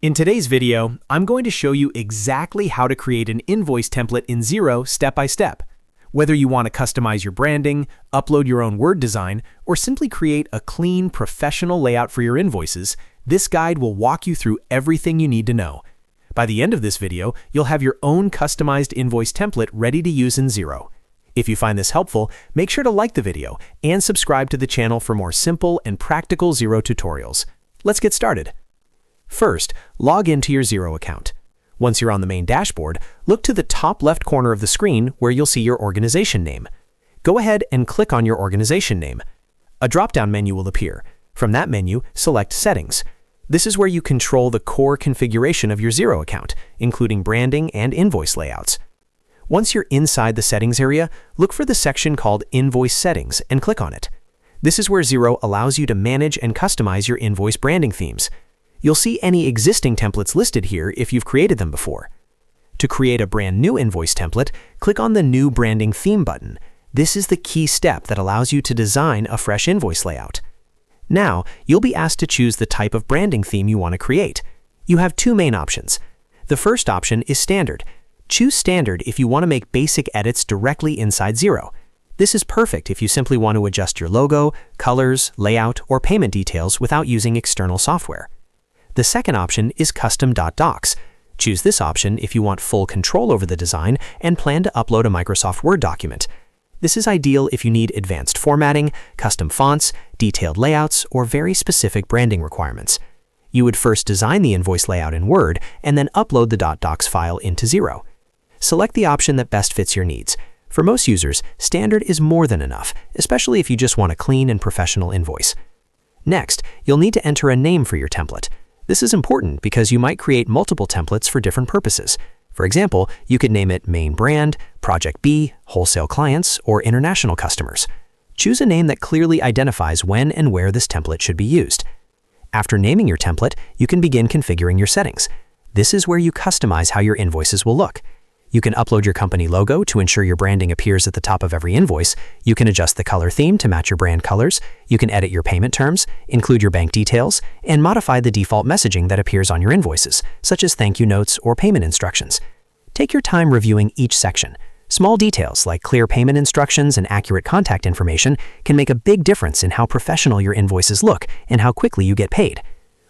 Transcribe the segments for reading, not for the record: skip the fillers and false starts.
In today's video, I'm going to show you exactly how to create an invoice template in Xero step by step. Whether you want to customize your branding, upload your own Word design, or simply create a clean, professional layout for your invoices, this guide will walk you through everything you need to know. By the end of this video, you'll have your own customized invoice template ready to use in Xero. If you find this helpful, make sure to like the video and subscribe to the channel for more simple and practical Xero tutorials. Let's get started. First, log into your Xero account. Once you're on the main dashboard, look to the top left corner of the screen where you'll see your organization name. Go ahead and click on your organization name. A drop-down menu will appear. From that menu, select Settings. This is where you control the core configuration of your Xero account, including branding and invoice layouts. Once you're inside the settings area, look for the section called Invoice Settings and click on it. This is where Xero allows you to manage and customize your invoice branding themes. You'll see any existing templates listed here if you've created them before. To create a brand new invoice template, click on the New Branding Theme button. This is the key step that allows you to design a fresh invoice layout. Now, you'll be asked to choose the type of branding theme you want to create. You have two main options. The first option is Standard. Choose Standard if you want to make basic edits directly inside Xero. This is perfect if you simply want to adjust your logo, colors, layout, or payment details without using external software. The second option is Custom .docx. Choose this option if you want full control over the design and plan to upload a Microsoft Word document. This is ideal if you need advanced formatting, custom fonts, detailed layouts, or very specific branding requirements. You would first design the invoice layout in Word and then upload the .docx file into Xero. Select the option that best fits your needs. For most users, Standard is more than enough, especially if you just want a clean and professional invoice. Next, you'll need to enter a name for your template. This is important because you might create multiple templates for different purposes. For example, you could name it Main Brand, Project B, Wholesale Clients, or International Customers. Choose a name that clearly identifies when and where this template should be used. After naming your template, you can begin configuring your settings. This is where you customize how your invoices will look. You can upload your company logo to ensure your branding appears at the top of every invoice. You can adjust the color theme to match your brand colors. You can edit your payment terms, include your bank details, and modify the default messaging that appears on your invoices, such as thank you notes or payment instructions. Take your time reviewing each section. Small details like clear payment instructions and accurate contact information can make a big difference in how professional your invoices look and how quickly you get paid.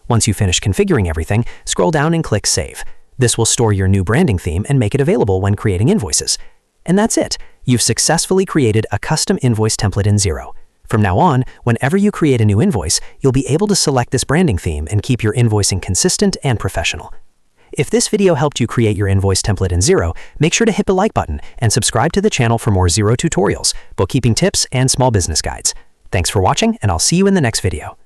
Once you finish configuring everything, scroll down and click Save. This will store your new branding theme and make it available when creating invoices. And that's it. You've successfully created a custom invoice template in Xero. From now on, whenever you create a new invoice, you'll be able to select this branding theme and keep your invoicing consistent and professional. If this video helped you create your invoice template in Xero, make sure to hit the like button and subscribe to the channel for more Xero tutorials, bookkeeping tips, and small business guides. Thanks for watching, and I'll see you in the next video.